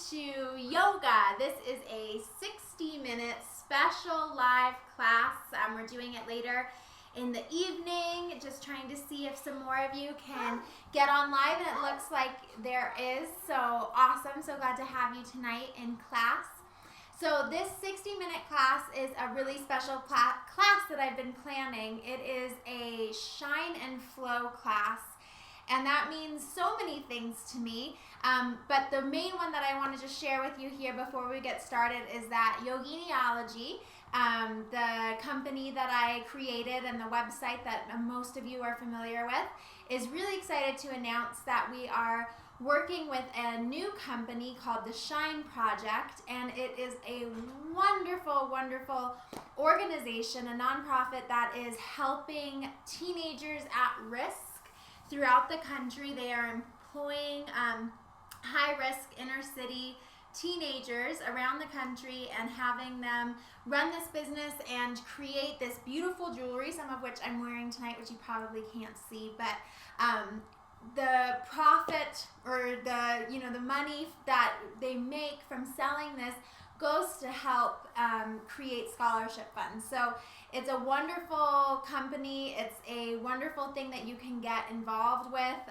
to yoga. This is a 60-minute special live class. We're doing it later in the evening, just trying to see if some more of you can get on live, and it looks like there is. So awesome. So glad to have you tonight in class. So this 60-minute class is a really special class that I've been planning. It is a shine and flow class, and that means so many things to me. But the main one that I want to just share with you here before we get started is that Yoginiology, the company that I created and the website that most of you are familiar with, is really excited to announce that we are working with a new company called the Shine Project, and it is a wonderful, wonderful organization, a nonprofit that is helping teenagers at risk throughout the country. They are employing high-risk inner-city teenagers around the country and having them run this business and create this beautiful jewelry, some of which I'm wearing tonight, which you probably can't see, but the profit or the money that they make from selling this goes to help create scholarship funds. So it's a wonderful company. It's a wonderful thing that you can get involved with.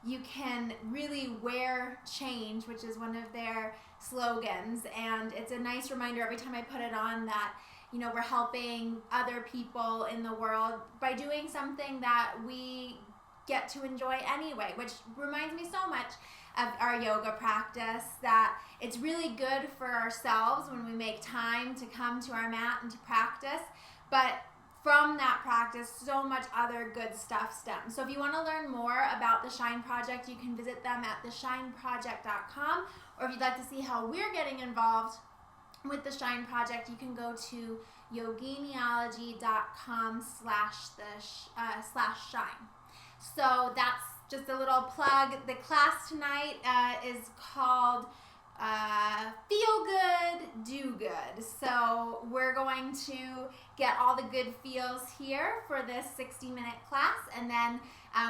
You can really wear change, which is one of their slogans, and it's a nice reminder every time I put it on that we're helping other people in the world by doing something that we get to enjoy anyway, which reminds me so much of our yoga practice, that it's really good for ourselves when we make time to come to our mat and to practice, but from that practice, so much other good stuff stems. So if you want to learn more about the Shine Project, you can visit them at theshineproject.com, or if you'd like to see how we're getting involved with the Shine Project, you can go to yoginiology.com/shine. So that's just a little plug. The class tonight is called Feel Good, Do Good. So we're going to get all the good feels here for this 60-minute class, and then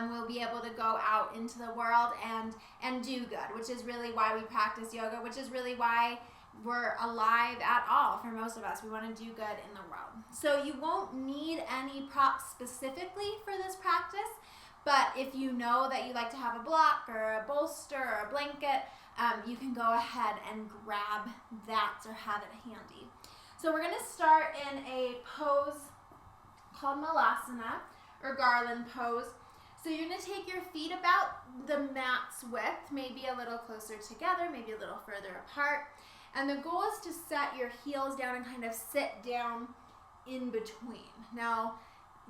we'll be able to go out into the world and do good, which is really why we practice yoga, which is really why we're alive at all. For most of us, we want to do good in the world. So you won't need any props specifically for this practice, but if you know that you like to have a block or a bolster or a blanket, you can go ahead and grab that or have it handy. So we're going to start in a pose called Malasana, or garland pose. So you're going to take your feet about the mat's width, maybe a little closer together, maybe a little further apart. And the goal is to set your heels down and kind of sit down in between. Now,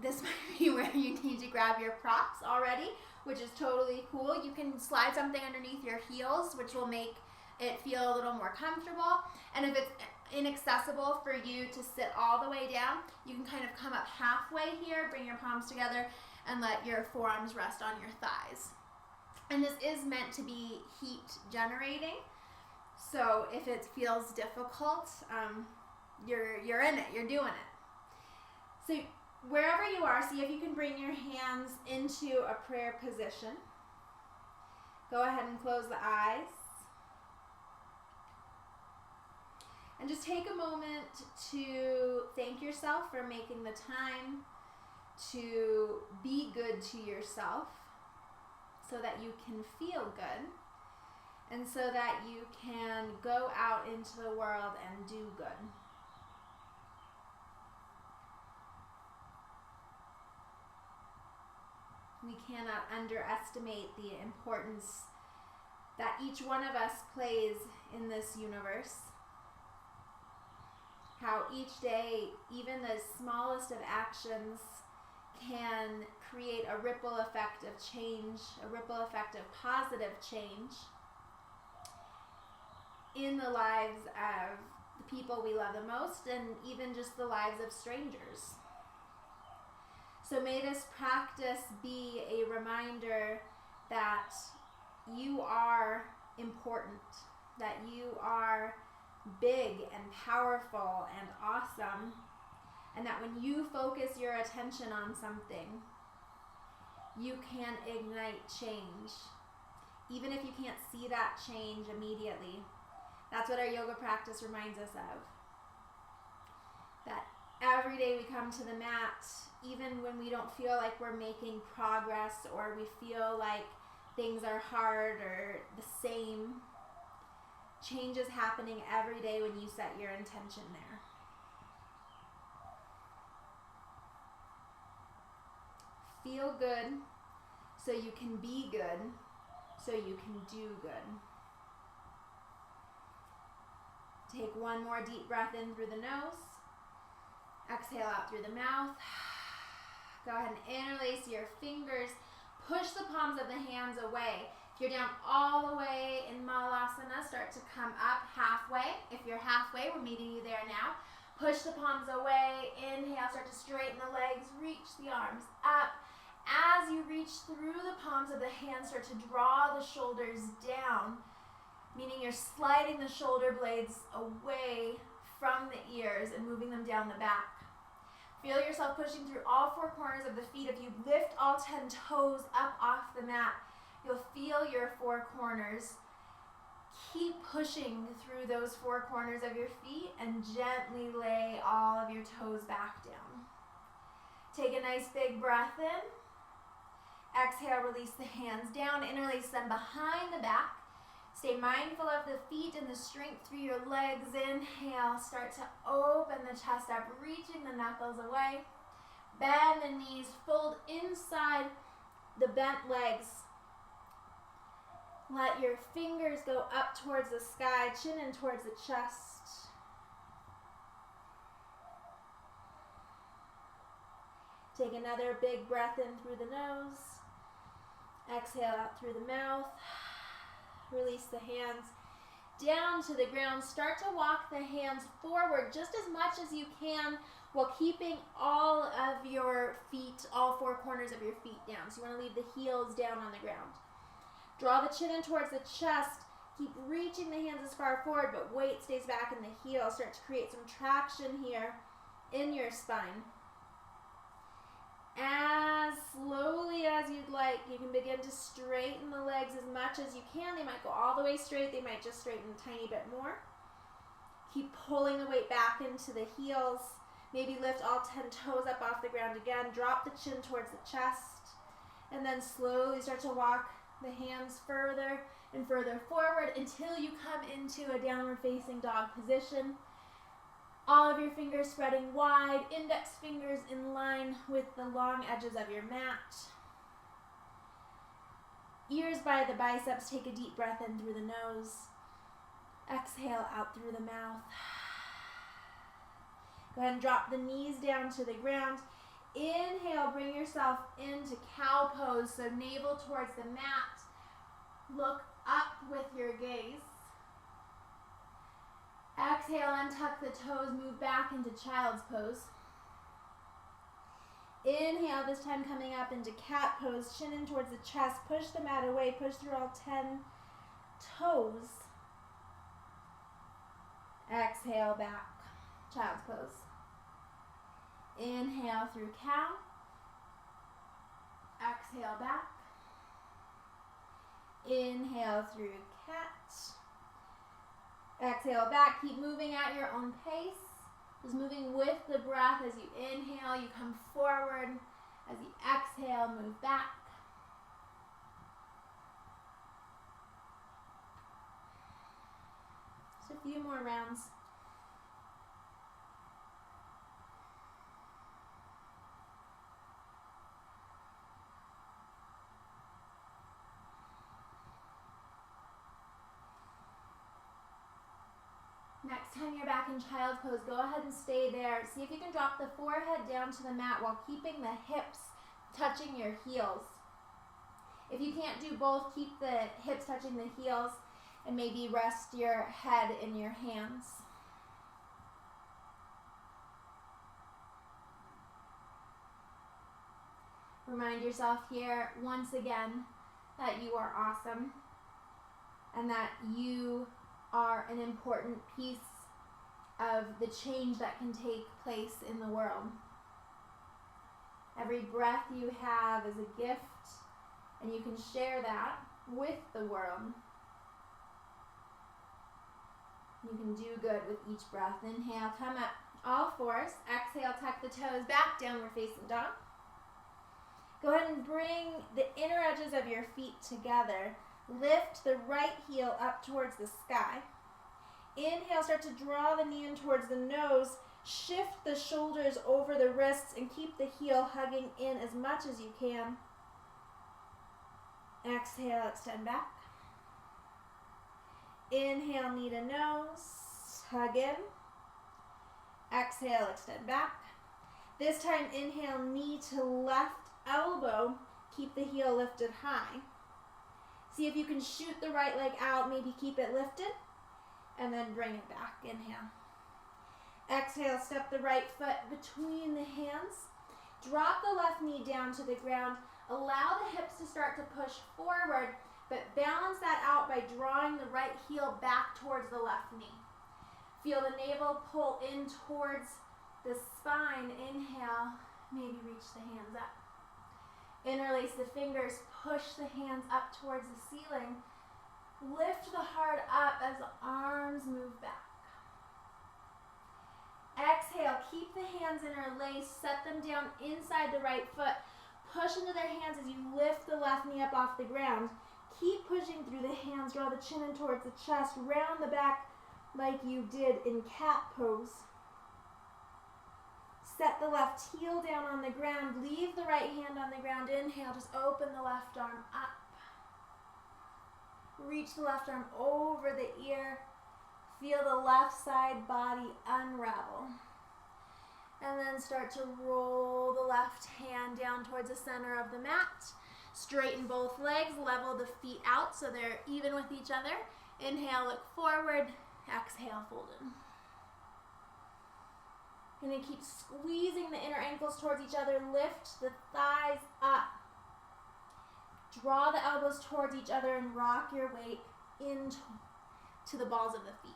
this might be where you need to grab your props already, which is totally cool. You can slide something underneath your heels, which will make it feel a little more comfortable. And if it's inaccessible for you to sit all the way down, you can kind of come up halfway here, bring your palms together, and let your forearms rest on your thighs. And this is meant to be heat generating. So if it feels difficult, you're in it, you're doing it. So wherever you are, see if you can bring your hands into a prayer position. Go ahead and close the eyes. And just take a moment to thank yourself for making the time to be good to yourself so that you can feel good and so that you can go out into the world and do good. We cannot underestimate the importance that each one of us plays in this universe. How each day, even the smallest of actions, can create a ripple effect of change, a ripple effect of positive change in the lives of the people we love the most, and even just the lives of strangers. So may this practice be a reminder that you are important, that you are big and powerful and awesome, and that when you focus your attention on something, you can ignite change. Even if you can't see that change immediately, That's what our yoga practice reminds us of. That every day we come to the mat, even when we don't feel like we're making progress or we feel like things are hard or the same, change is happening every day when you set your intention there. Feel good so you can be good, so you can do good. Take one more deep breath in through the nose. Exhale out through the mouth. Go ahead and interlace your fingers. Push the palms of the hands away. If you're down all the way in Malasana, start to come up halfway. If you're halfway, we're meeting you there now. Push the palms away. Inhale, start to straighten the legs. Reach the arms up. As you reach through the palms of the hands, start to draw the shoulders down, meaning you're sliding the shoulder blades away from the ears and moving them down the back. Feel yourself pushing through all four corners of the feet. If you lift all 10 toes up off the mat, you'll feel your four corners. Keep pushing through those four corners of your feet and gently lay all of your toes back down. Take a nice big breath in. Exhale, release the hands down, interlace them behind the back. Stay mindful of the feet and the strength through your legs. Inhale, start to open the chest up, reaching the knuckles away. Bend the knees, fold inside the bent legs. Let your fingers go up towards the sky, chin in towards the chest. Take another big breath in through the nose. Exhale out through the mouth. Release the hands down to the ground. Start to walk the hands forward just as much as you can while keeping all of your feet, all four corners of your feet down. So you want to leave the heels down on the ground. Draw the chin in towards the chest. Keep reaching the hands as far forward, but weight stays back in the heels. Start to create some traction here in your spine. As slowly as you'd like, you can begin to straighten the legs as much as you can. They might go all the way straight. They might just straighten a tiny bit more. Keep pulling the weight back into the heels. Maybe lift all 10 toes up off the ground again. Drop the chin towards the chest. And then slowly start to walk the hands further and further forward until you come into a downward facing dog position. All of your fingers spreading wide, index fingers in line with the long edges of your mat. Ears by the biceps, take a deep breath in through the nose. Exhale out through the mouth. Go ahead and drop the knees down to the ground. Inhale, bring yourself into cow pose, so navel towards the mat. Look up with your gaze. Exhale, untuck the toes, move back into child's pose. Inhale, this time coming up into cat pose, chin in towards the chest, push the mat away, push through all 10 toes. Exhale, back, child's pose. Inhale through cow. Exhale, back. Inhale through cat. Exhale back, keep moving at your own pace. Just moving with the breath. As you inhale, you come forward. As you exhale, move back. Just a few more rounds. Next time you're back in child's pose, go ahead and stay there. See if you can drop the forehead down to the mat while keeping the hips touching your heels. If you can't do both, keep the hips touching the heels and maybe rest your head in your hands. Remind yourself here once again that you are awesome and that you are an important piece of the change that can take place in the world. Every breath you have is a gift, and you can share that with the world. You can do good with each breath. Inhale, come up all fours. Exhale, tuck the toes back, downward facing dog. Go ahead and bring the inner edges of your feet together. Lift the right heel up towards the sky. Inhale, start to draw the knee in towards the nose. Shift the shoulders over the wrists and keep the heel hugging in as much as you can. Exhale, extend back. Inhale, knee to nose, hug in. Exhale, extend back. This time, inhale, knee to left elbow. Keep the heel lifted high. See if you can shoot the right leg out, maybe keep it lifted, and then bring it back. Inhale. Exhale, step the right foot between the hands. Drop the left knee down to the ground. Allow the hips to start to push forward, but balance that out by drawing the right heel back towards the left knee. Feel the navel pull in towards the spine. Inhale, maybe reach the hands up. Interlace the fingers, push the hands up towards the ceiling. Lift the heart up as the arms move back. Exhale, keep the hands interlaced, set them down inside the right foot. Push into their hands as you lift the left knee up off the ground. Keep pushing through the hands, draw the chin in towards the chest, round the back like you did in cat pose. Set the left heel down on the ground, leave the right hand on the ground. Inhale, just open the left arm up. Reach the left arm over the ear. Feel the left side body unravel. And then start to roll the left hand down towards the center of the mat. Straighten both legs, level the feet out so they're even with each other. Inhale, look forward. Exhale, fold in. And then keep squeezing the inner ankles towards each other. Lift the thighs up. Draw the elbows towards each other and rock your weight into the balls of the feet.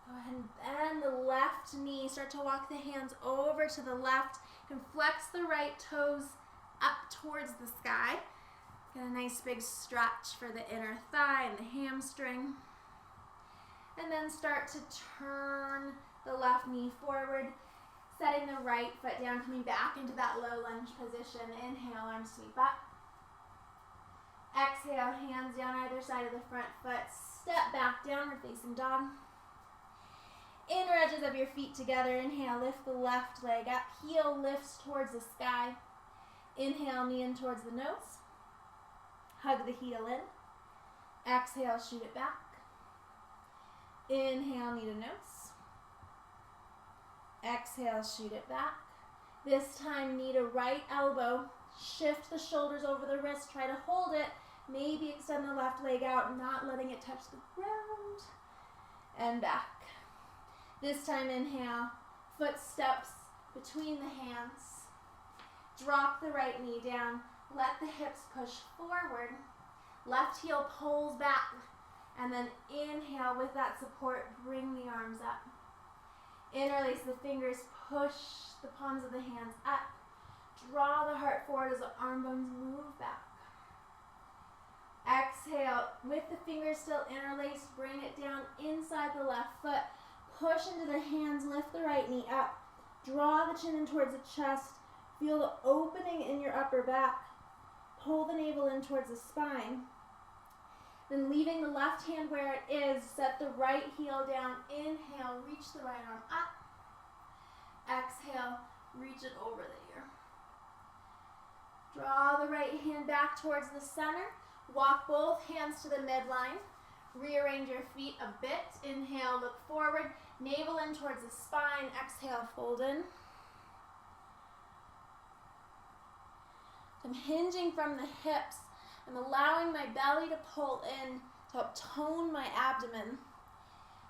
Go ahead and bend the left knee. Start to walk the hands over to the left. And flex the right toes up towards the sky. Get a nice big stretch for the inner thigh and the hamstring. And then start to turn the left knee forward, setting the right foot down, coming back into that low lunge position. Inhale, arms sweep up. Exhale, hands down either side of the front foot. Step back, downward facing dog. Inner edges of your feet together. Inhale, lift the left leg up. Heel lifts towards the sky. Inhale, knee in towards the nose. Hug the heel in. Exhale, shoot it back. Inhale, knee to nose. Exhale, shoot it back. This time, knee to right elbow. Shift the shoulders over the wrist. Try to hold it. Maybe extend the left leg out, not letting it touch the ground. And back. This time, inhale. Footsteps between the hands. Drop the right knee down. Let the hips push forward. Left heel pulls back. And then inhale with that support. Bring the arms up. Interlace the fingers. Push the palms of the hands up. Draw the heart forward as the arm bones move back. Exhale. With the fingers still interlaced, bring it down inside the left foot. Push into the hands. Lift the right knee up. Draw the chin in towards the chest. Feel the opening in your upper back. Pull the navel in towards the spine. Then leaving the left hand where it is, set the right heel down. Inhale, reach the right arm up. Exhale, reach it over the ear. Draw the right hand back towards the center. Walk both hands to the midline. Rearrange your feet a bit. Inhale, look forward. Navel in towards the spine. Exhale, fold in. I'm hinging from the hips. I'm allowing my belly to pull in to help tone my abdomen.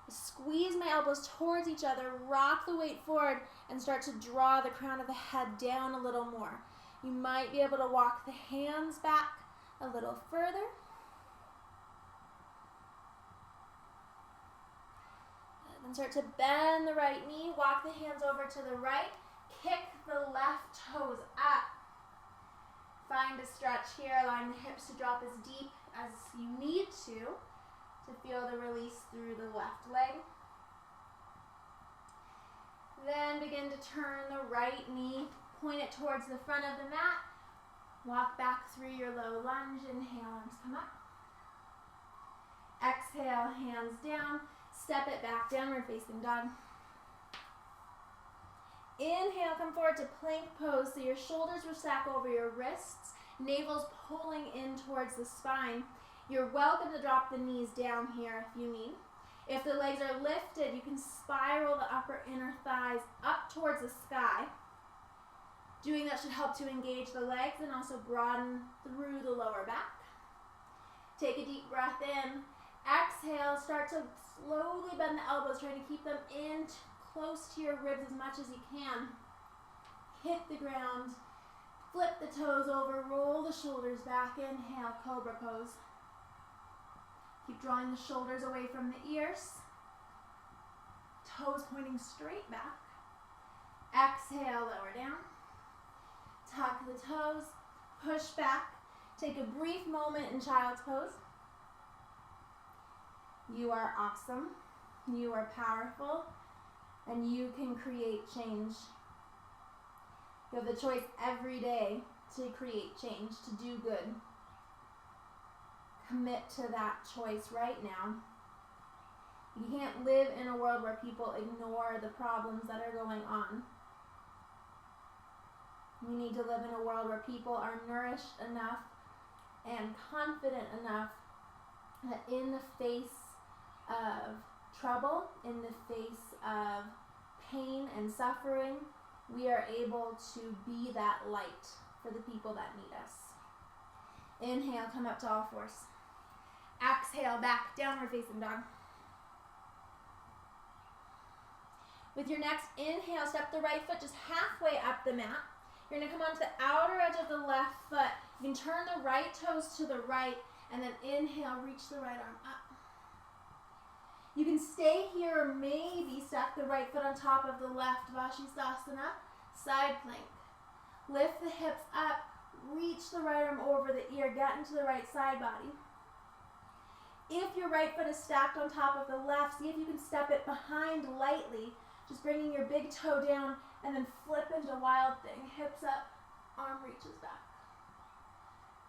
Squeeze my elbows towards each other, rock the weight forward, and start to draw the crown of the head down a little more. You might be able to walk the hands back a little further. Then start to bend the right knee, walk the hands over to the right, kick the left toes up. Find a stretch here, allowing the hips to drop as deep as you need to feel the release through the left leg. Then begin to turn the right knee, point it towards the front of the mat. Walk back through your low lunge. Inhale, arms come up. Exhale, hands down. Step it back, downward facing dog. Inhale, come forward to plank pose, so your shoulders will stack over your wrists. Navel's pulling in towards the spine. You're welcome to drop the knees down here if you need. If the legs are lifted, you can spiral the upper inner thighs up towards the sky. Doing that should help to engage the legs and also broaden through the lower back. Take a deep breath in. Exhale, start to slowly bend the elbows, trying to keep them in close to your ribs as much as you can. Hit the ground. Flip the toes over, roll the shoulders back. Inhale, cobra pose. Keep drawing the shoulders away from the ears. Toes pointing straight back. Exhale, lower down. Tuck the toes, push back. Take a brief moment in child's pose. You are awesome. You are powerful. And you can create change. You have the choice every day to create change, to do good. Commit to that choice right now. You can't live in a world where people ignore the problems that are going on. We need to live in a world where people are nourished enough and confident enough that in the face of trouble, in the face of pain and suffering, we are able to be that light for the people that need us. Inhale, come up to all fours. Exhale, back, downward facing dog. With your next inhale, step the right foot just halfway up the mat. You're going to come onto the outer edge of the left foot. You can turn the right toes to the right, and then inhale, reach the right arm up. You can stay here or maybe stack the right foot on top of the left, Vashisthasana, side plank. Lift the hips up, reach the right arm over the ear, get into the right side body. If your right foot is stacked on top of the left, see if you can step it behind lightly, just bringing your big toe down and then flip into wild thing. Hips up, arm reaches back.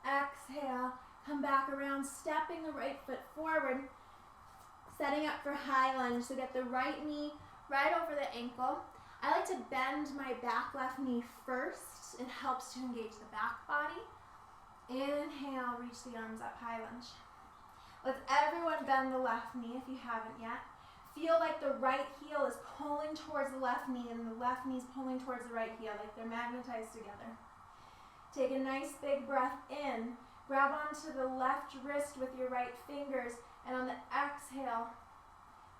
Exhale, come back around, stepping the right foot forward, setting up for high lunge. So get the right knee right over the ankle. I like to bend my back left knee first. It helps to engage the back body. Inhale, reach the arms up, high lunge. Let's everyone bend the left knee if you haven't yet. Feel like the right heel is pulling towards the left knee and the left knee is pulling towards the right heel, like they're magnetized together. Take a nice big breath in. Grab onto the left wrist with your right fingers, and on the exhale,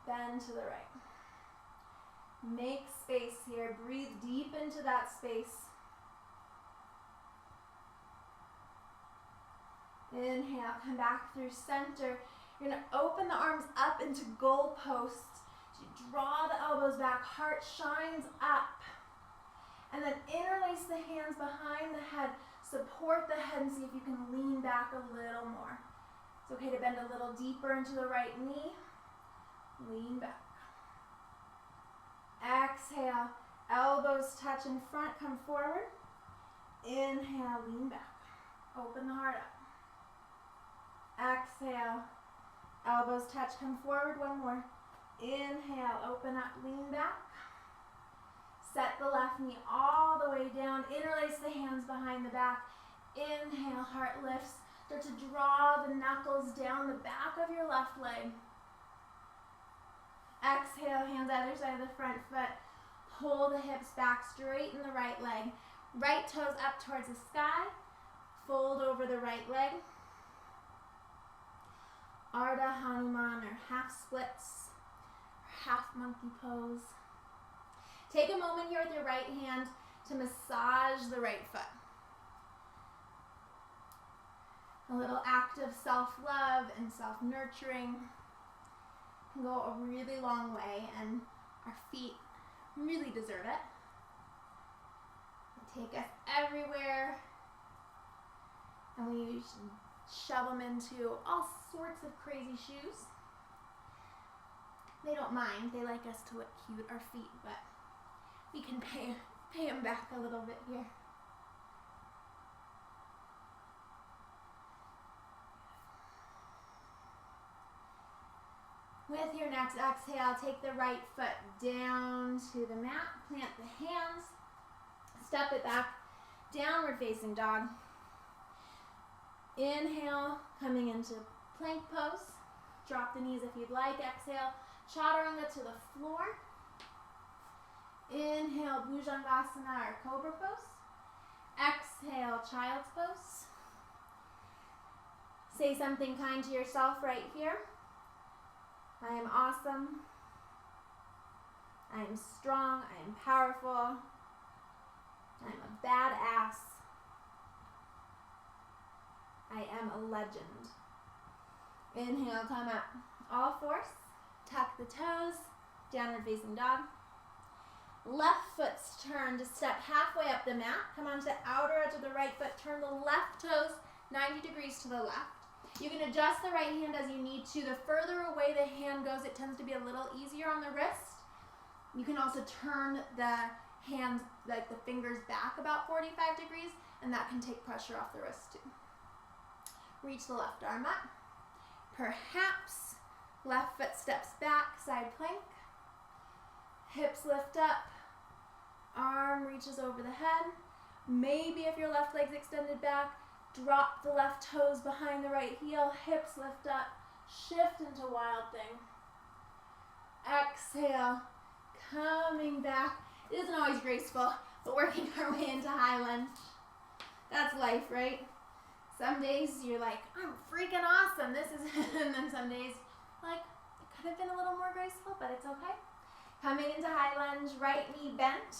bend to the right. Make space here. Breathe deep into that space. Inhale, come back through center. You're going to open the arms up into goal posts. So you draw the elbows back, heart shines up. And then interlace the hands behind the head. Support the head and see if you can lean back a little more. It's okay to bend a little deeper into the right knee. Lean back. Exhale, elbows touch in front, come forward. Inhale, lean back. Open the heart up. Exhale, elbows touch, come forward, one more. Inhale, open up, lean back. Set the left knee all the way down. Interlace the hands behind the back. Inhale, heart lifts. Start to draw the knuckles down the back of your left leg. Exhale, hands either side of the front foot. Pull the hips back, straighten the right leg. Right toes up towards the sky. Fold over the right leg. Ardha Hanuman, or half splits, or half monkey pose. Take a moment here with your right hand to massage the right foot. A little act of self-love and self-nurturing can go a really long way, and our feet really deserve it. They take us everywhere. And we shove them into all sorts of crazy shoes. They don't mind. They like us to look cute, our feet, but we can pay them back a little bit here. With your next exhale, take the right foot down to the mat, plant the hands, step it back, downward facing dog. Inhale, coming into plank pose. Drop the knees if you'd like. Exhale, chaturanga to the floor. Inhale, bhujangasana or cobra pose. Exhale, child's pose. Say something kind to yourself right here. I am awesome. I am strong. I am powerful. I am a badass. I am a legend. Inhale, come up. All fours. Tuck the toes. Downward facing dog. Left foot's turn to step halfway up the mat. Come onto the outer edge of the right foot. Turn the left toes 90 degrees to the left. You can adjust the right hand as you need to. The further away the hand goes, it tends to be a little easier on the wrist. You can also turn the hands, like the fingers, back about 45 degrees, and that can take pressure off the wrist too. Reach the left arm up. Perhaps left foot steps back, side plank. Hips lift up. Arm reaches over the head. Maybe if your left leg's extended back, drop the left toes behind the right heel. Hips lift up. Shift into wild thing. Exhale. Coming back. It isn't always graceful, but working our way into high lunge. That's life, right? Some days you're like, I'm freaking awesome. This is, and then some days, like, it could have been a little more graceful, but it's okay. Coming into high lunge, right knee bent.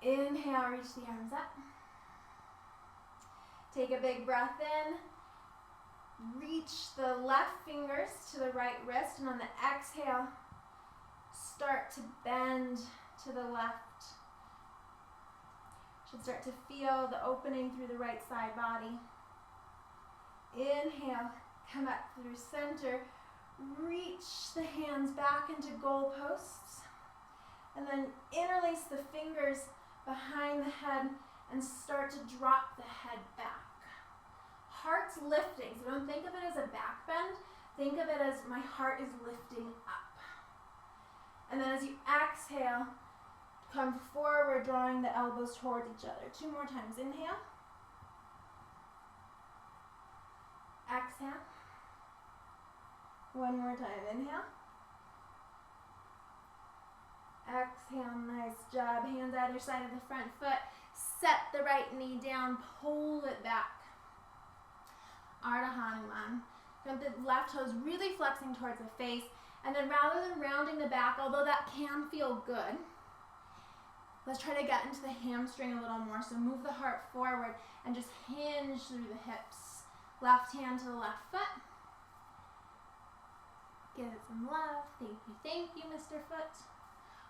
Inhale, reach the arms up. Take a big breath in. Reach the left fingers to the right wrist, and on the exhale, start to bend to the left. Should start to feel the opening through the right side body. Inhale, come up through center. Reach the hands back into goalposts. And then interlace the fingers behind the head and start to drop the head back. Heart's lifting, so don't think of it as a back bend. Think of it as my heart is lifting up. And then as you exhale, come forward, drawing the elbows towards each other. 2 more times. Inhale. Exhale. 1 more time. Inhale. Exhale. Nice job. Hands either side of the front foot. Set the right knee down. Pull it back. Ardha Hanuman. Got the left toes really flexing towards the face. And then rather than rounding the back, although that can feel good, let's try to get into the hamstring a little more. So move the heart forward and just hinge through the hips. Left hand to the left foot. Give it some love. Thank you, Mr. Foot.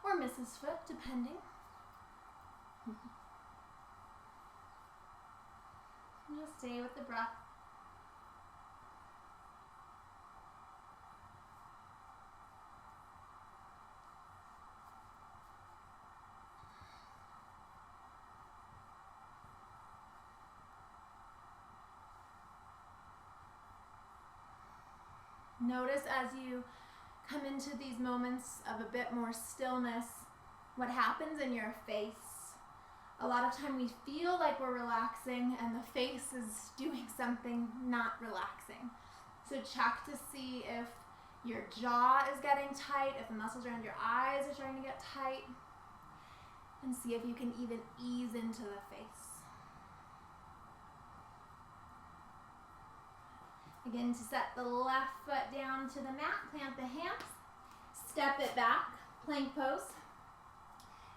Or Mrs. Foot, depending. Just stay with the breath. Notice as you come into these moments of a bit more stillness, what happens in your face. A lot of time we feel like we're relaxing and the face is doing something not relaxing. So check to see if your jaw is getting tight, if the muscles around your eyes are starting to get tight, and see if you can even ease into the face. Again, to set the left foot down to the mat, plant the hands, step it back, plank pose.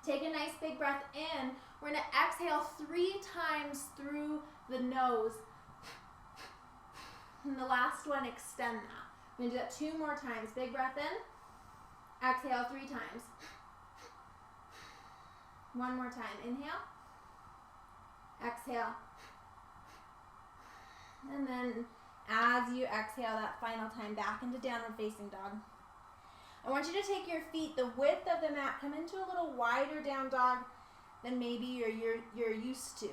Take a nice big breath in. We're going to exhale 3 times through the nose. And the last one, extend that. We're going to do that 2 more times. Big breath in. Exhale 3 times. 1 more time. Inhale. Exhale. And then as you exhale that final time back into downward facing dog. I want you to take your feet the width of the mat, come into a little wider down dog than maybe you're used to.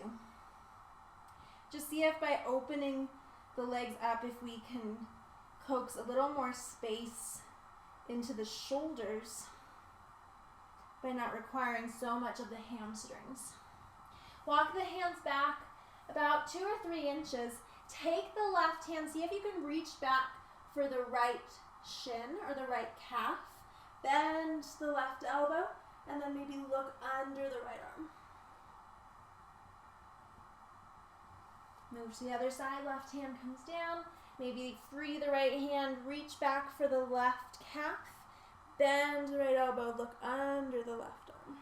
Just see if by opening the legs up, if we can coax a little more space into the shoulders by not requiring so much of the hamstrings. Walk the hands back about 2 or 3 inches. Take the left hand, see if you can reach back for the right shin or the right calf. Bend the left elbow and then maybe look under the right arm. Move to the other side, left hand comes down. Maybe free the right hand, reach back for the left calf. Bend the right elbow, look under the left arm.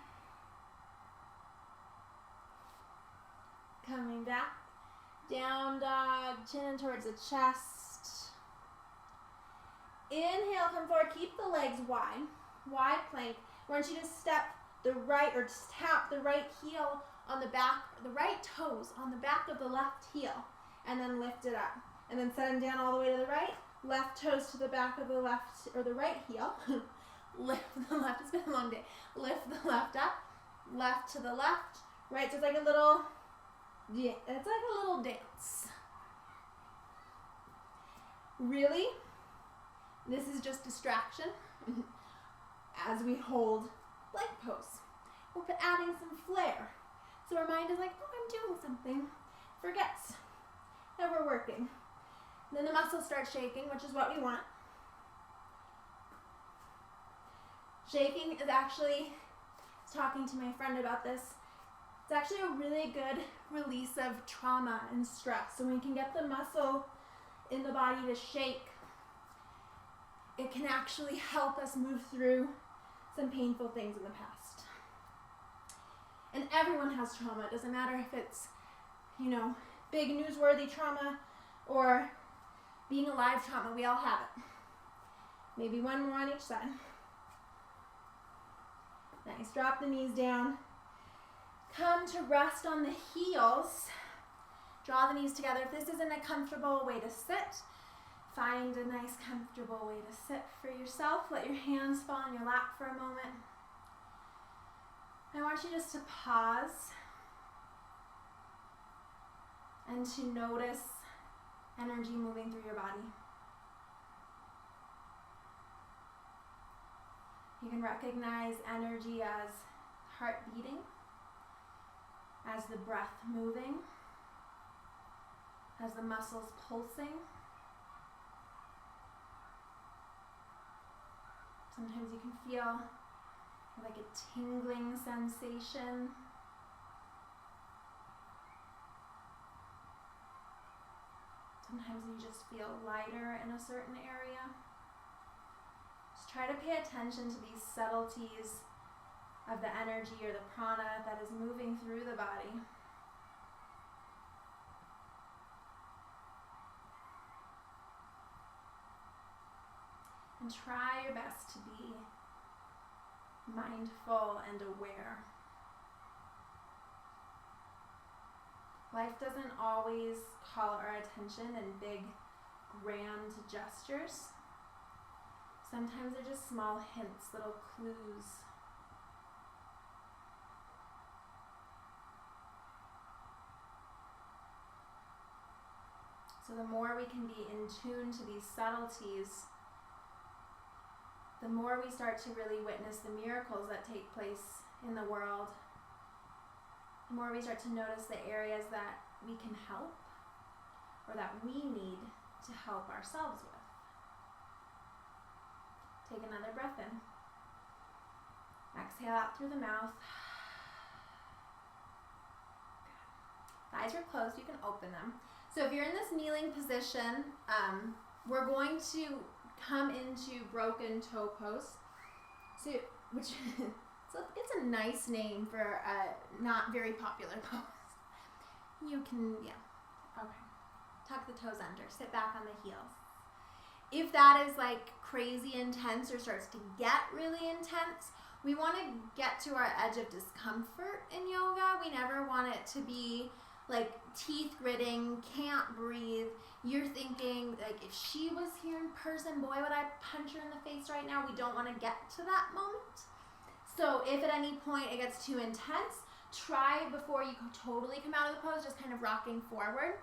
Coming back, down dog, chin towards the chest. Inhale, come forward, keep the legs wide, wide plank. I want you to step the right, or just tap the right heel on the back, the right toes on the back of the left heel, and then lift it up. And then set them down all the way to the right, left toes to the back of the left, or the right heel. Lift the left, it's been a long day. Lift the left up, left to the left, right, so it's like a little, yeah, it's like a little dance. Really, this is just distraction as we hold leg pose. We're adding some flair. So our mind is like, oh, I'm doing something. Forgets that we're working. And then the muscles start shaking, which is what we want. Shaking is actually, I was talking to my friend about this, it's actually a really good release of trauma and stress. So when we can get the muscle in the body to shake, it can actually help us move through some painful things in the past. And everyone has trauma. It doesn't matter if it's, big newsworthy trauma or being alive trauma. We all have it. Maybe one more on each side. Nice. Drop the knees down. Come to rest on the heels. Draw the knees together. If this isn't a comfortable way to sit, find a nice comfortable way to sit for yourself. Let your hands fall in your lap for a moment. I want you just to pause and to notice energy moving through your body. You can recognize energy as heart beating, as the breath moving, as the muscles pulsing. Sometimes you can feel like a tingling sensation. Sometimes you just feel lighter in a certain area. Just try to pay attention to these subtleties of the energy or the prana that is moving through the body. And try your best to be mindful and aware. Life doesn't always call our attention in big, grand gestures. Sometimes they're just small hints, little clues. So the more we can be in tune to these subtleties, the more we start to really witness the miracles that take place in the world, the more we start to notice the areas that we can help or that we need to help ourselves with. Take another breath in. Exhale out through the mouth. Good. The eyes are closed, you can open them. So if you're in this kneeling position, we're going to come into broken toe pose. So, it's a nice name for a not very popular pose. You can, okay. Tuck the toes under, sit back on the heels. If that is like crazy intense or starts to get really intense, we want to get to our edge of discomfort in yoga. We never want it to be like teeth gritting, can't breathe. You're thinking, like, if she was here in person, boy, would I punch her in the face right now. We don't want to get to that moment. So if at any point it gets too intense, try before you totally come out of the pose, just kind of rocking forward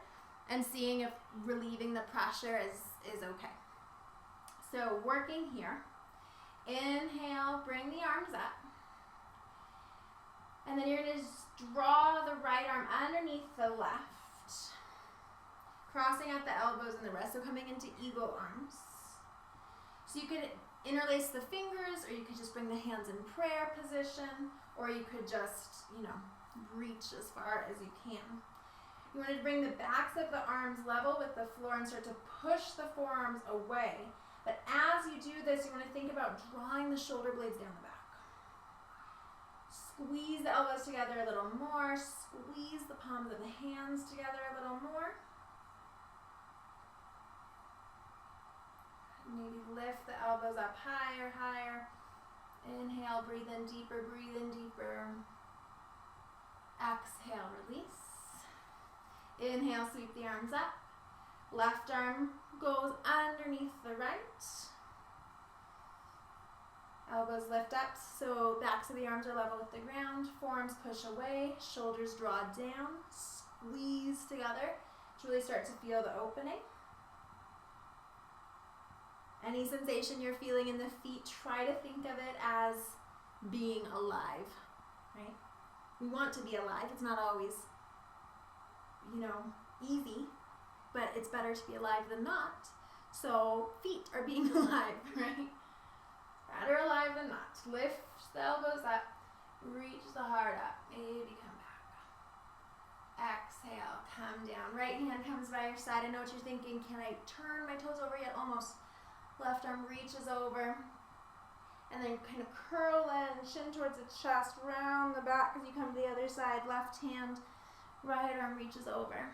and seeing if relieving the pressure is okay. So working here. Inhale, bring the arms up. And then you're going to just draw the right arm underneath the left. Crossing out the elbows and the wrists, so coming into eagle arms. So you could interlace the fingers, or you could just bring the hands in prayer position, or you could just, reach as far as you can. You want to bring the backs of the arms level with the floor and start to push the forearms away. But as you do this, you want to think about drawing the shoulder blades down the back. Squeeze the elbows together a little more. Squeeze the palms of the hands together a little more. Maybe lift the elbows up higher, higher. Inhale, breathe in deeper, breathe in deeper. Exhale, release. Inhale, sweep the arms up. Left arm goes underneath the right. Elbows lift up, so backs of the arms are level with the ground. Forearms push away, shoulders draw down, squeeze together to really start to feel the opening. Any sensation you're feeling in the feet, try to think of it as being alive, right? We want to be alive. It's not always, easy, but it's better to be alive than not. So feet are being alive, right? Better alive than not. Lift the elbows up, reach the heart up, maybe come back. Exhale, come down. Right hand comes by your side. I know what you're thinking. Can I turn my toes over yet? Almost. Left arm reaches over. And then kind of curl in, shin towards the chest, round the back as you come to the other side. Left hand, right arm reaches over.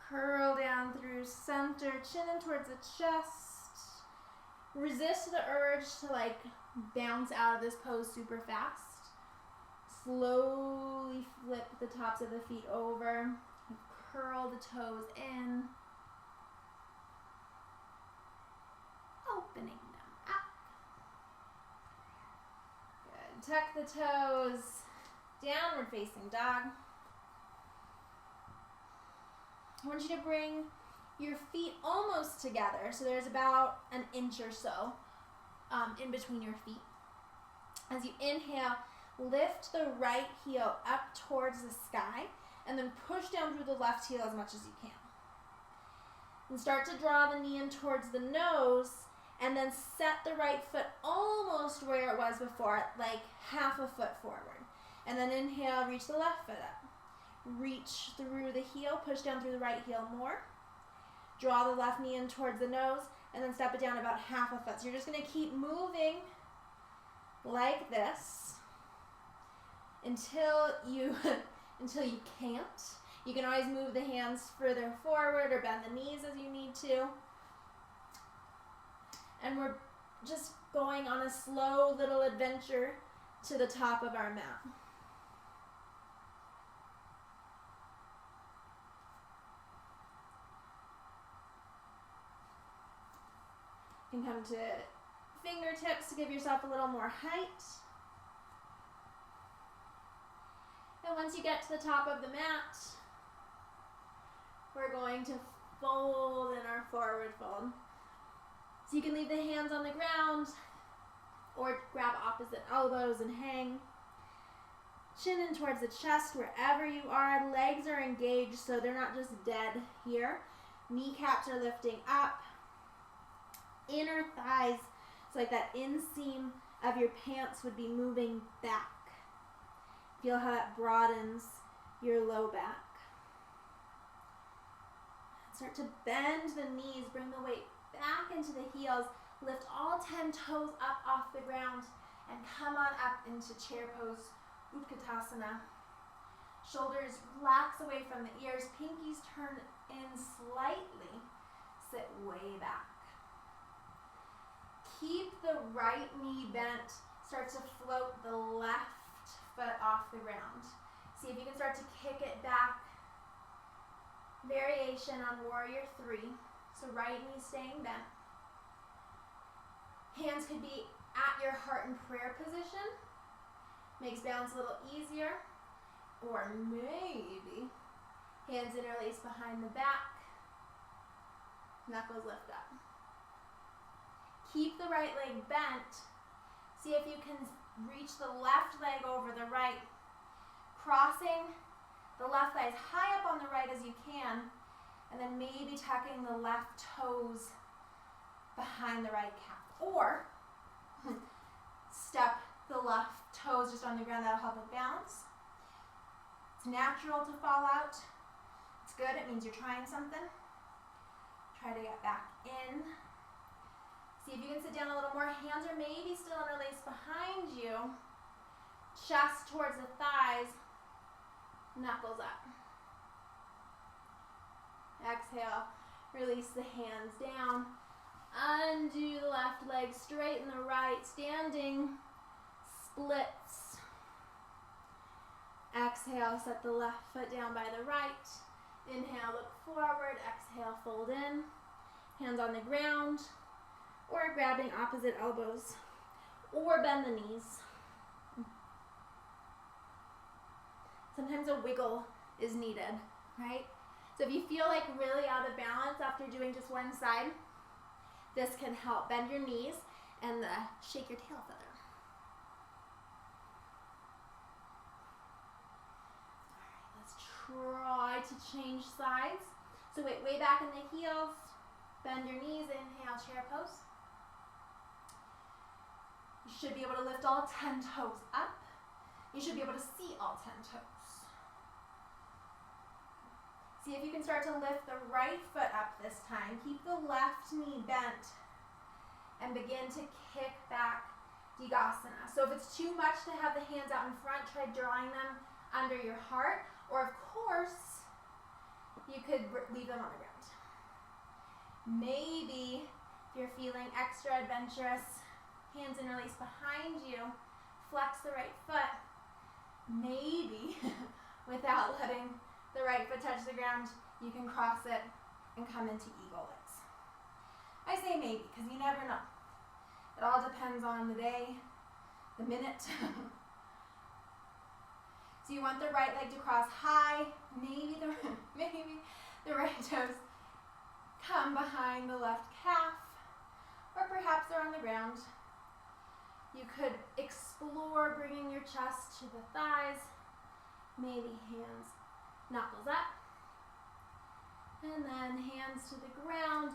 Curl down through center, chin in towards the chest. Resist the urge to bounce out of this pose super fast. Slowly flip the tops of the feet over. Curl the toes in. Opening them up. Good. Tuck the toes. Downward facing dog. I want you to bring your feet almost together, so there's about an inch or so in between your feet. As you inhale, lift the right heel up towards the sky, and then push down through the left heel as much as you can. And start to draw the knee in towards the nose, and then set the right foot almost where it was before, like half a foot forward. And then inhale, reach the left foot up. Reach through the heel, push down through the right heel more. Draw the left knee in towards the nose, and then step it down about half a foot. So you're just going to keep moving like this until you can't. You can always move the hands further forward or bend the knees as you need to. And we're just going on a slow little adventure to the top of our mat. You can come to fingertips to give yourself a little more height. And once you get to the top of the mat, we're going to fold in our forward fold. So you can leave the hands on the ground or grab opposite elbows and hang. Chin in towards the chest wherever you are. Legs are engaged so they're not just dead here. Kneecaps are lifting up. Inner thighs, it's like that inseam of your pants would be moving back. Feel how that broadens your low back. Start to bend the knees, bring the weight back into the heels. Lift all 10 toes up off the ground and come on up into chair pose, Utkatasana. Shoulders relax away from the ears, pinkies turn in slightly, sit way back. Keep the right knee bent. Start to float the left foot off the ground. See if you can start to kick it back variation on warrior 3. So right knee staying bent. Hands could be at your heart and prayer position. Makes balance a little easier. Or maybe hands interlace behind the back. Knuckles lift up. Keep the right leg bent. See if you can reach the left leg over the right. Crossing the left thigh as high up on the right as you can. And then maybe tucking the left toes behind the right calf. Or step the left toes just on the ground. That'll help with balance. It's natural to fall out. It's good. It means you're trying something. Try to get back in. See if you can sit down a little more. Hands are maybe still interlaced behind you. Chest towards the thighs. Knuckles up. Exhale. Release the hands down. Undo the left leg, straighten the right. Standing splits. Exhale, set the left foot down by the right. Inhale, look forward. Exhale, fold in. Hands on the ground. Or grabbing opposite elbows. Or bend the knees. Sometimes a wiggle is needed, right? So if you feel like really out of balance after doing just one side, this can help. Bend your knees and shake your tail feather. Try to change sides. So weight way back in the heels. Bend your knees. Inhale, chair pose. You should be able to lift all 10 toes up. You should be able to see all 10 toes. See if you can start to lift the right foot up this time. Keep the left knee bent and begin to kick back Digasana. So if it's too much to have the hands out in front, try drawing them under your heart. Or of course, you could leave them on the ground. Maybe if you're feeling extra adventurous, hands interlace behind you, flex the right foot. Maybe without letting the right foot touch the ground, you can cross it and come into eagle legs. I say maybe because you never know. It all depends on the day, the minute. So you want the right leg to cross high, maybe the right toes come behind the left calf, or perhaps they're on the ground. You could explore bringing your chest to the thighs, maybe hands, knuckles up, and then hands to the ground.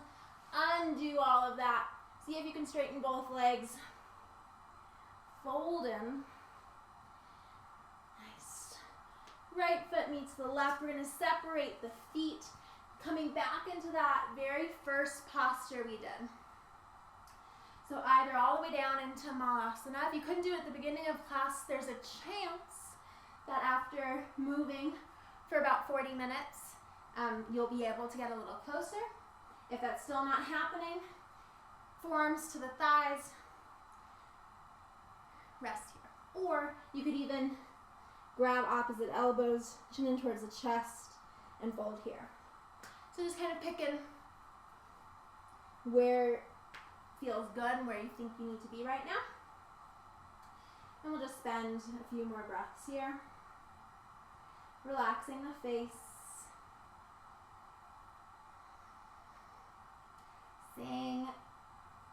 Undo all of that. See if you can straighten both legs. Fold in. Right foot meets the left. We're going to separate the feet, coming back into that very first posture we did. So either all the way down into Malasana. If you couldn't do it at the beginning of class, there's a chance that after moving for about 40 minutes, you'll be able to get a little closer. If that's still not happening, forearms to the thighs, rest here. Or you could even grab opposite elbows, chin in towards the chest, and fold here. So just kind of picking where feels good and where you think you need to be right now. And we'll just spend a few more breaths here. Relaxing the face. Saying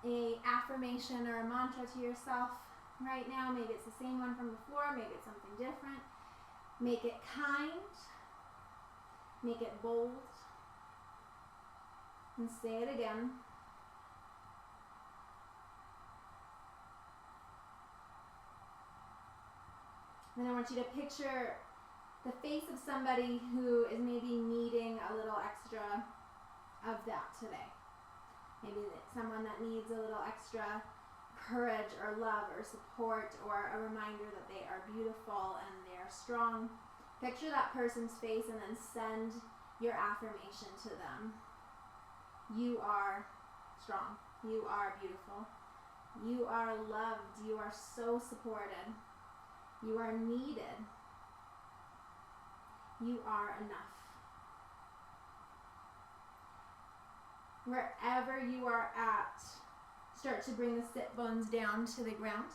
an affirmation or a mantra to yourself right now. Maybe it's the same one from before, maybe it's something different. Make it kind. Make it bold. And say it again. Then I want you to picture the face of somebody who is maybe needing a little extra of that today. Maybe someone that needs a little extra courage or love or support or a reminder that they are beautiful and they are strong. Picture that person's face and then send your affirmation to them. You are strong. You are beautiful. You are loved. You are so supported. You are needed. You are enough. Wherever you are at, start to bring the sit bones down to the ground.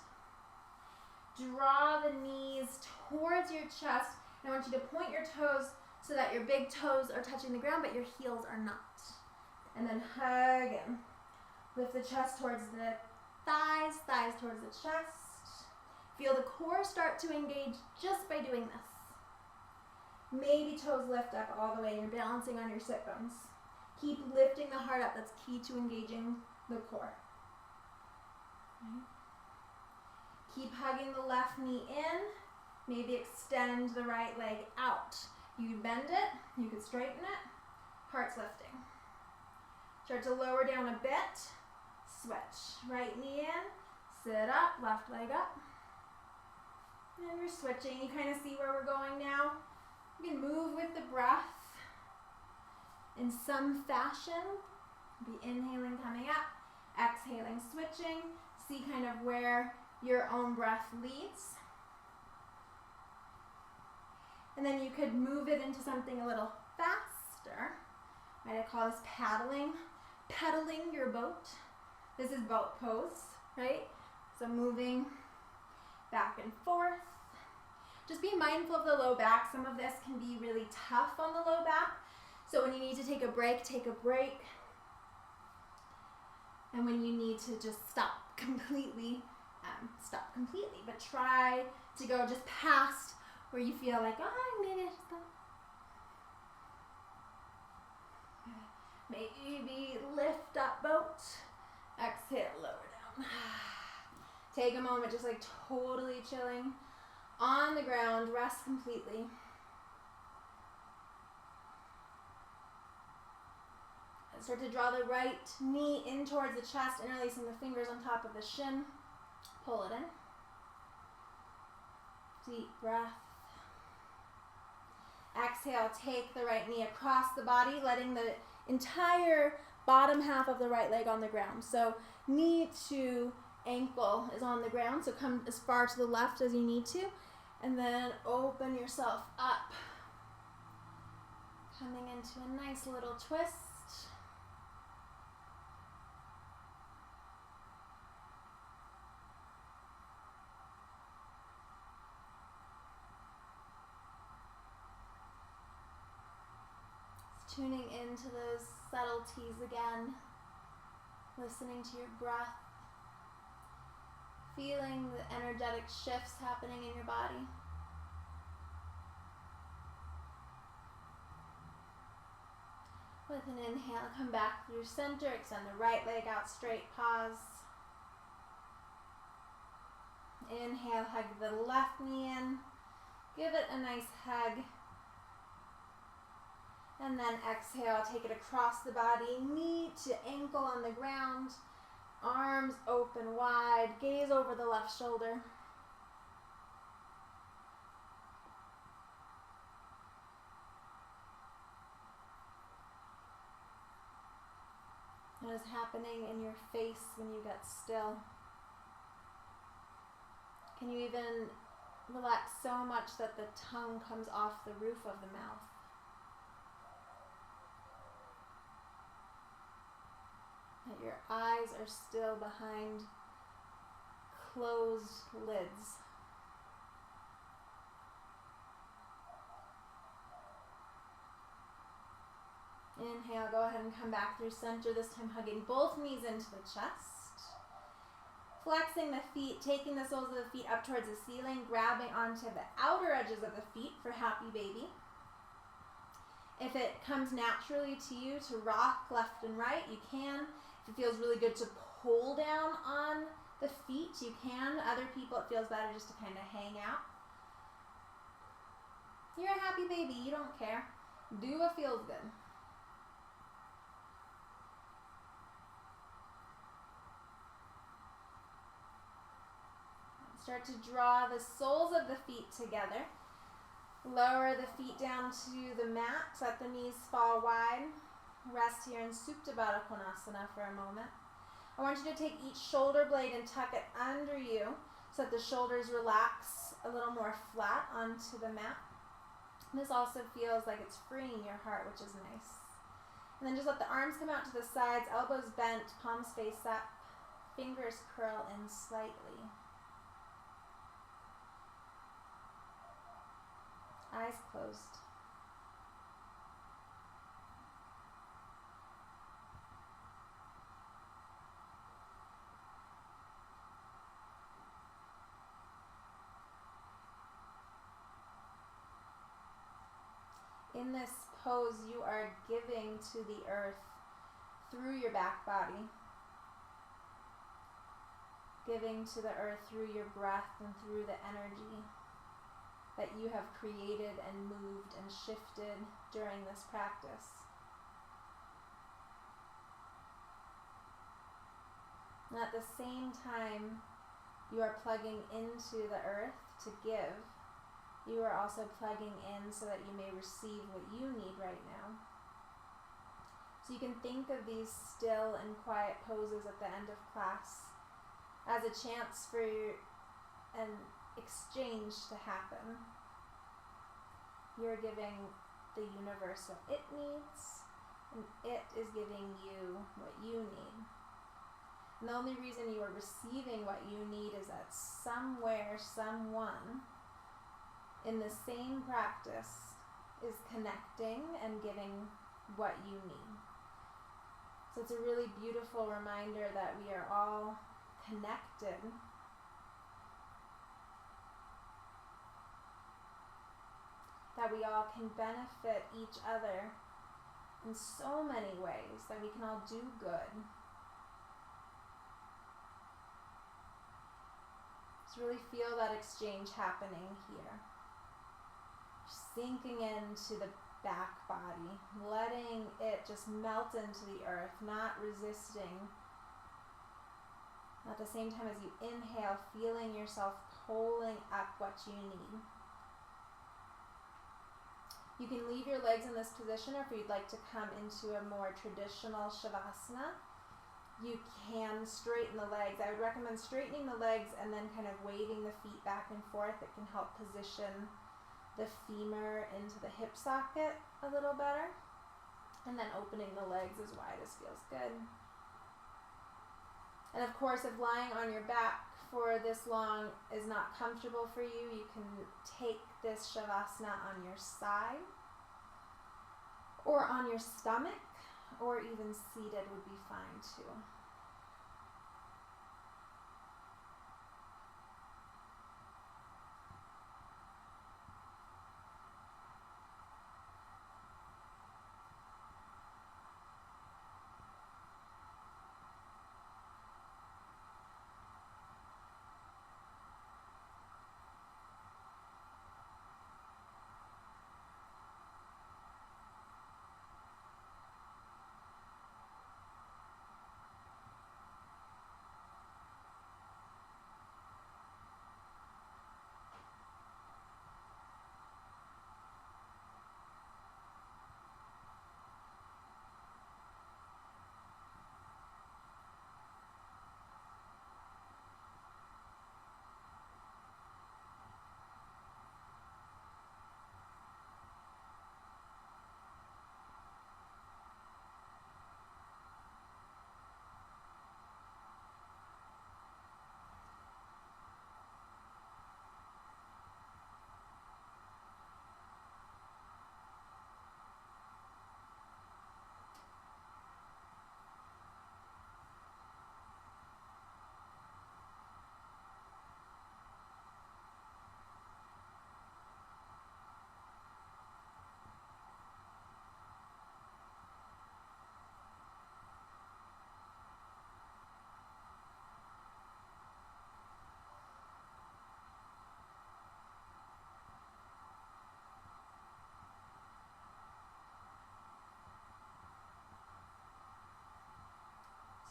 Draw the knees towards your chest. I want you to point your toes so that your big toes are touching the ground, but your heels are not. And then hug and lift the chest towards the thighs, thighs towards the chest. Feel the core start to engage just by doing this. Maybe toes lift up all the way. You're balancing on your sit bones. Keep lifting the heart up. That's key to engaging the core. Okay. Keep hugging the left knee in. Maybe extend the right leg out. You could bend it. You could straighten it. Heart's lifting. Start to lower down a bit. Switch. Right knee in. Sit up. Left leg up. And you're switching. You kind of see where we're going now. You can move with the breath in some fashion. Be inhaling, coming up, exhaling, switching. See kind of where your own breath leads. And then you could move it into something a little faster. Might I call this paddling? Pedaling your boat. This is boat pose, right? So moving back and forth. Just be mindful of the low back. Some of this can be really tough on the low back. So when you need to take a break, take a break. And when you need to just stop completely, stop completely. But try to go just past where you feel like, oh, maybe I just go. Maybe lift up boat. Exhale, lower down. Take a moment just like totally chilling. On the ground, rest completely. And start to draw the right knee in towards the chest, interlacing the fingers on top of the shin. Pull it in. Deep breath. Exhale, take the right knee across the body, letting the entire bottom half of the right leg on the ground. So knee to ankle is on the ground, so come as far to the left as you need to. And then open yourself up. Coming into a nice little twist. Just tuning into those subtleties again. Listening to your breath. Feeling the energetic shifts happening in your body. With an inhale, come back through center, extend the right leg out straight, pause. Inhale, hug the left knee in. Give it a nice hug. And then exhale, take it across the body, knee to ankle on the ground. Arms open wide, gaze over the left shoulder. What is happening in your face when you get still? Can you even relax so much that the tongue comes off the roof of the mouth? That your eyes are still behind closed lids. Inhale, go ahead and come back through center, this time hugging both knees into the chest. Flexing the feet, taking the soles of the feet up towards the ceiling, grabbing onto the outer edges of the feet for happy baby. If it comes naturally to you to rock left and right, you can. If it feels really good to pull down on the feet, you can. Other people, it feels better just to kind of hang out. You're a happy baby, you don't care. Do what feels good. Start to draw the soles of the feet together. Lower the feet down to the mat, let the knees fall wide. Rest here in Supta Baddha Konasana for a moment. I want you to take each shoulder blade and tuck it under you so that the shoulders relax a little more flat onto the mat. This also feels like it's freeing your heart, which is nice. And then just let the arms come out to the sides, elbows bent, palms face up, fingers curl in slightly. Eyes closed. In this pose, you are giving to the earth through your back body, giving to the earth through your breath and through the energy that you have created and moved and shifted during this practice. And at the same time, you are plugging into the earth to give. You are also plugging in so that you may receive what you need right now. So you can think of these still and quiet poses at the end of class as a chance for an exchange to happen. You're giving the universe what it needs, and it is giving you what you need. And the only reason you are receiving what you need is that somewhere, someone in the same practice is connecting and giving what you need. So it's a really beautiful reminder that we are all connected. That we all can benefit each other in so many ways, that we can all do good. Just really feel that exchange happening here. Sinking into the back body, letting it just melt into the earth, not resisting. At the same time as you inhale, feeling yourself pulling up what you need. You can leave your legs in this position, or if you'd like to come into a more traditional Shavasana, you can straighten the legs. I would recommend straightening the legs and then kind of waving the feet back and forth. It can help position the femur into the hip socket a little better, and then opening the legs as wide as feels good. And of course, if lying on your back for this long is not comfortable for you, you can take this Shavasana on your side or on your stomach, or even seated would be fine too.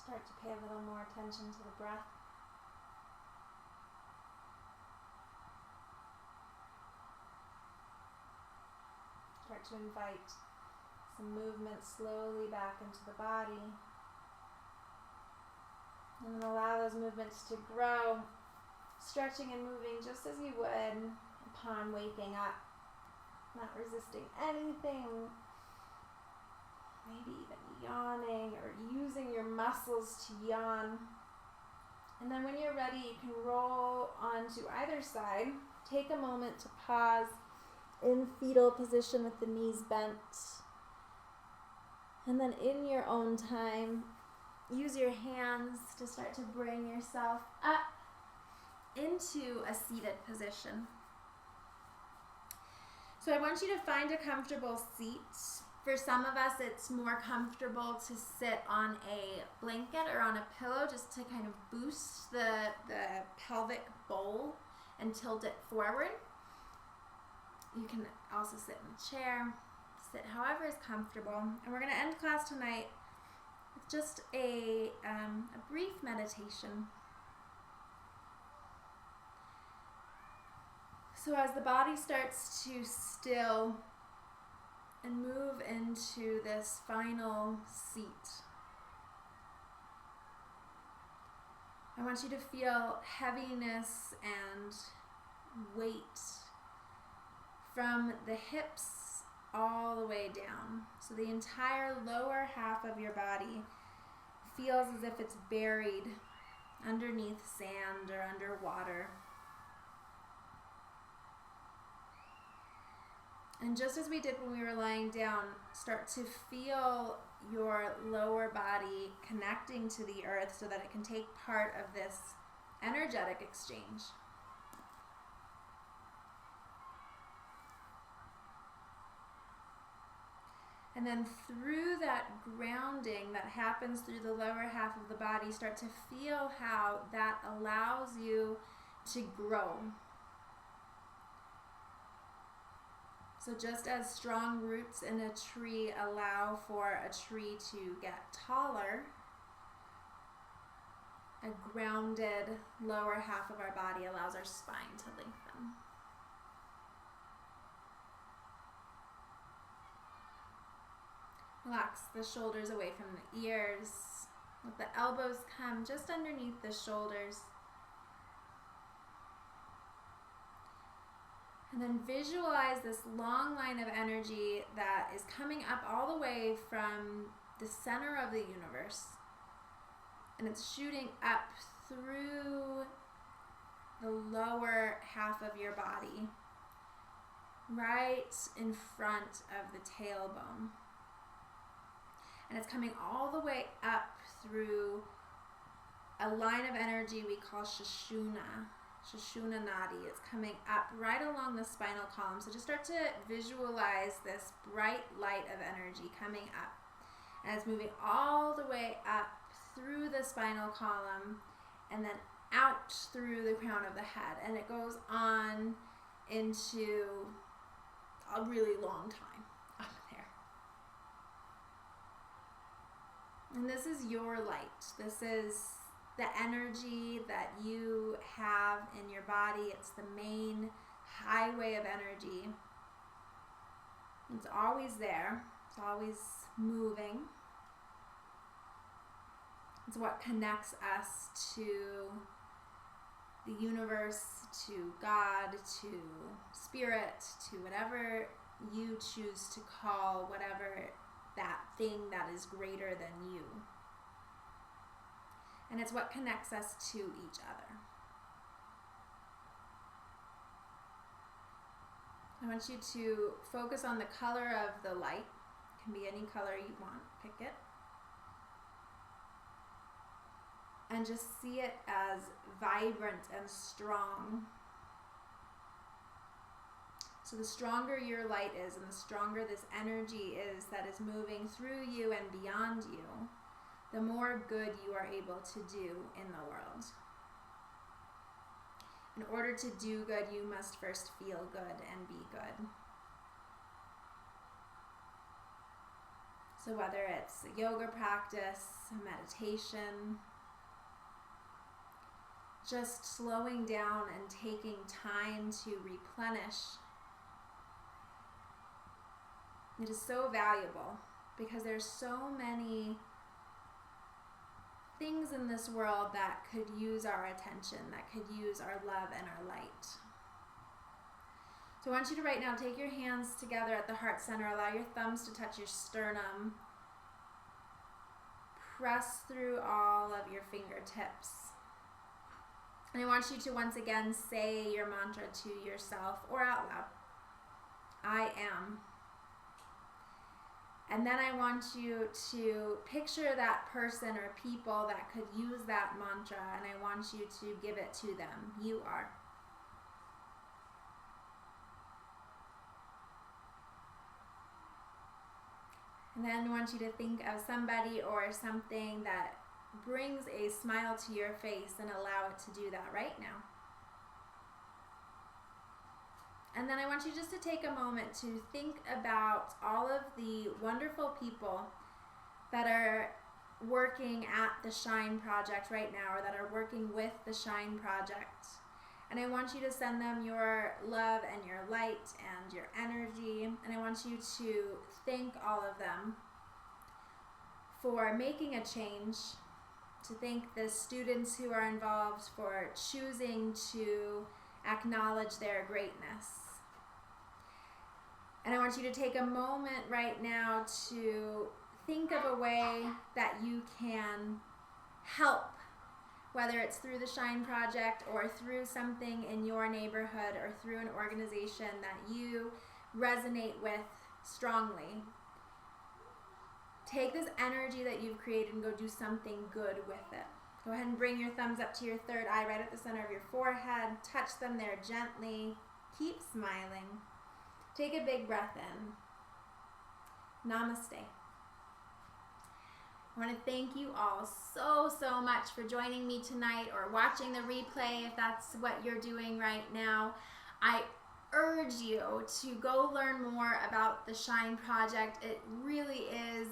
Start to pay a little more attention to the breath. Start to invite some movement slowly back into the body. And then allow those movements to grow, stretching and moving just as you would upon waking up. Not resisting anything. maybe even yawning or using your muscles to yawn. And then when you're ready, you can roll onto either side. Take a moment to pause in fetal position with the knees bent. And then in your own time, use your hands to start to bring yourself up into a seated position. So I want you to find a comfortable seat. For some of us, it's more comfortable to sit on a blanket or on a pillow just to kind of boost the pelvic bowl and tilt it forward. You can also sit in a chair, sit however is comfortable. And we're going to end class tonight with just a brief meditation. So as the body starts to still and move into this final seat, I want you to feel heaviness and weight from the hips all the way down. So the entire lower half of your body feels as if it's buried underneath sand or underwater. And just as we did when we were lying down, start to feel your lower body connecting to the earth so that it can take part of this energetic exchange. And then through that grounding that happens through the lower half of the body, start to feel how that allows you to grow. So just as strong roots in a tree allow for a tree to get taller, a grounded lower half of our body allows our spine to lengthen. Relax the shoulders away from the ears. Let the elbows come just underneath the shoulders. And then visualize this long line of energy that is coming up all the way from the center of the universe. And it's shooting up through the lower half of your body, right in front of the tailbone. And it's coming all the way up through a line of energy we call Shoshana Nadi. It's coming up right along the spinal column. So just start to visualize this bright light of energy coming up. And it's moving all the way up through the spinal column and then out through the crown of the head. And it goes on into a really long time up there. And this is your light. This is the energy that you have in your body. It's the main highway of energy. It's always there. It's always moving. It's what connects us to the universe, to God, to spirit, to whatever you choose to call whatever that thing that is greater than you. And it's what connects us to each other. I want you to focus on the color of the light. It can be any color you want. Pick it. And just see it as vibrant and strong. So the stronger your light is and the stronger this energy is that is moving through you and beyond you, the more good you are able to do in the world. In order to do good, you must first feel good and be good. So whether it's a yoga practice, a meditation, just slowing down and taking time to replenish, it is so valuable because there's so many things in this world that could use our attention, that could use our love and our light. So I want you to right now take your hands together at the heart center. Allow your thumbs to touch your sternum. press through all of your fingertips. And I want you to once again say your mantra to yourself or out loud. I am. And then I want you to picture that person or people that could use that mantra, and I want you to give it to them. You are. And then I want you to think of somebody or something that brings a smile to your face and allow it to do that right now. And then I want you just to take a moment to think about all of the wonderful people that are working at the Shine Project right now, or that are working with the Shine Project. And I want you to send them your love and your light and your energy. And I want you to thank all of them for making a change, to thank the students who are involved for choosing to acknowledge their greatness. And I want you to take a moment right now to think of a way that you can help, whether it's through the Shine Project or through something in your neighborhood or through an organization that you resonate with strongly. Take this energy that you've created and go do something good with it. Go ahead and bring your thumbs up to your third eye, right at the center of your forehead. Touch them there gently. Keep smiling. Take a big breath in. Namaste. I want to thank you all so much for joining me tonight or watching the replay if that's what you're doing right now. I urge you to go learn more about the Shine Project. It really is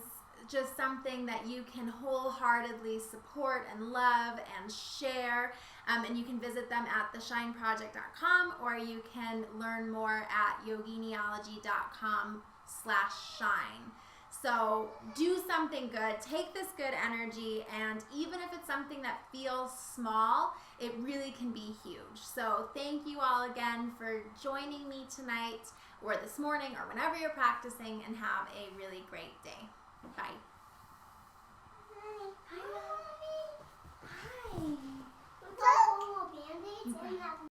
just something that you can wholeheartedly support and love and share. And you can visit them at theshineproject.com, or you can learn more at yoginiology.com/shine. So do something good, take this good energy, and even if it's something that feels small, it really can be huge. So thank you all again for joining me tonight or this morning or whenever you're practicing, and have a really great day. Bye.